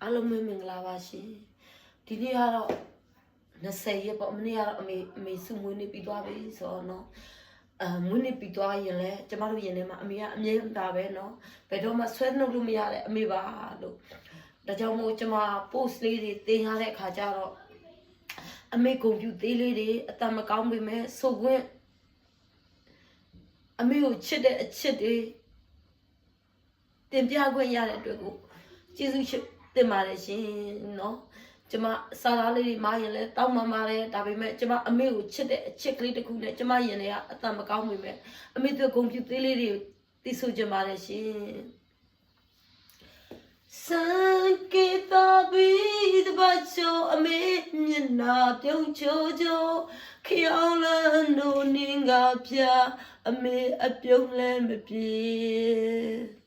အားလုံးမင်္ဂလာပါရှင်ဒီနေ့ကတော့20ရက်ပေါ့မနေ့ကတော့အမေစုမွေးနေ့ပြီးသွားပြီဆိုတော့နော်မွေးနေ့ပြီးသွားရင်လည်းကျမတို့ရင်ထဲမှာအမေကအမြဲတာပဲနော်ဘယ်တော့မှဆွဲနှုတ်လို့မရတဲ့အမေပါလို့ဒါကြောင့်မို့ကျမ post လေးတွေတင်ရတဲ့အခါကျတော့အမေကွန်ပျူတာလေးတွေအတမကောင်းပေမဲ့ဆိုခွင့်အမေကိုချစ်တဲ့အချစ်တွေတင်ပြခွင့်ရတဲ့အတွက်ကိုကျေးဇူးတင်ပါတယ်ရှင်နော်ကျမစာသားလေးတွေမရင်လဲတောင်းပန်ပါတယ်ဒါပေမဲ့ကျမအမေကိုချစ်တဲ့အချစ်ကလေးတစ်ခုနဲ့ကျမရင်ထဲကအတမကောင်းပေမဲ့အမေတို့ကွန်ပျူတာလေးတွေသိဆိုကြပါတယ်ရှင်စံကေတာဘီတပတ်ချိုအမေမျက်နာပြုံးချိုချိုခေါင်းလန်းတို့နင်းကပြအမေအပြုံးလဲမပြေ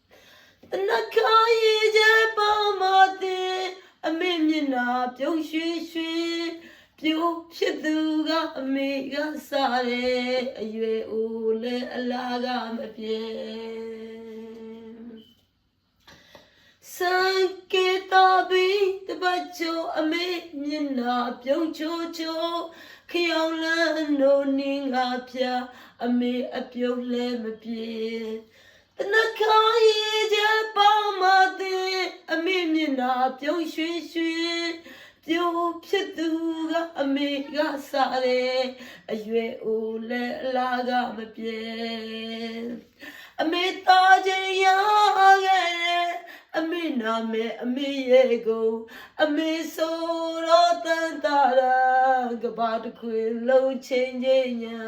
တနခါရေးချပါမတဲ့အမေမျက်နာပြုံးရွှေရွှေပြိုးဖြစ်သူကအမေကစားတယ်အရွယ်အိုလဲအလားကမပြေစံကေတာဘီတပတ်ချိုအမေမျက်နာပြုံးချိုချိုခေါင်းလန်းတို့နင်းကပြအမေအပြုံးလဲမပြေတနခါရေးချပါမတဲ့အမေမျက်နာပြုံးရွှေရွှေပြိုးဖြစ်သူကအမေကစားတယ်အရွယ်အိုလဲအလားကမပြေအမေသားချင်းရခဲ့တယ်အမေနာမဲအမေရဲ့ကိုအမေဆိုတော့တန်တာရာကဘာတခွေလုံးချင်းချင်းညာ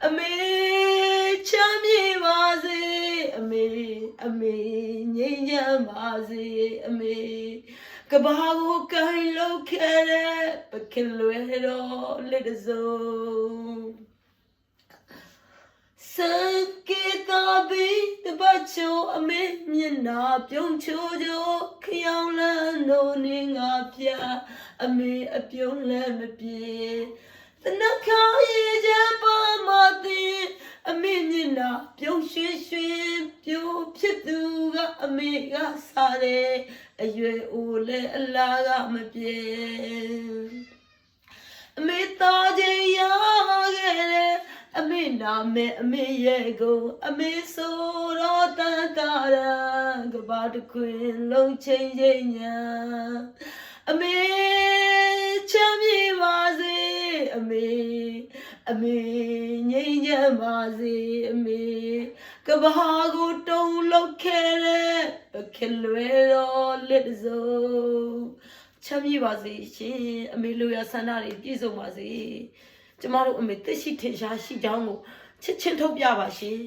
အမေချမ်းမြေပါစေအမေငြိမ်းချမ်းပါစေအမေကဘာကိုကိုင်လောက်ခဲ့တဲ့ပခင်လွယ်တော့လက်စုံစံကေတာဘီတပတ်ချိုအမေမျက်နာပြုံးချိုချိုခေါင်းလန်းတို့နင်းကပြအမေအပြုံးလဲမပြေတနခါရေးချပါမတဲ့အမေမျက်နာပြုံးရွှေရွှေပြိုးဖြစ်သူကအမေကစားတယ်အရွယ်အိုလဲအလားကမပြေအမေသားချင်းရခဲ့တယ်အမေနာမဲအမေရဲ့ကိုအမေဆိုတော့တန်တာရာကဘာတခွင်လုံးချင်းချင်းညာအမေချမ်းမြေပါစေအမေငြိမ်းချမ်းပါစေအမေကဘာကိုတုံးလောက်ခဲ့တဲ့ပခင်လွယ်တော့လက်စုံချမ်းမြေပါစေရှင်အမေလိုရာဆန္ဒတွေပြည့်စုံပါစေကျမတို့အမေသိရှိထင်ရှားရှိကြောင်းကိုချစ်ချင်းထုတ်ပြပါရှင်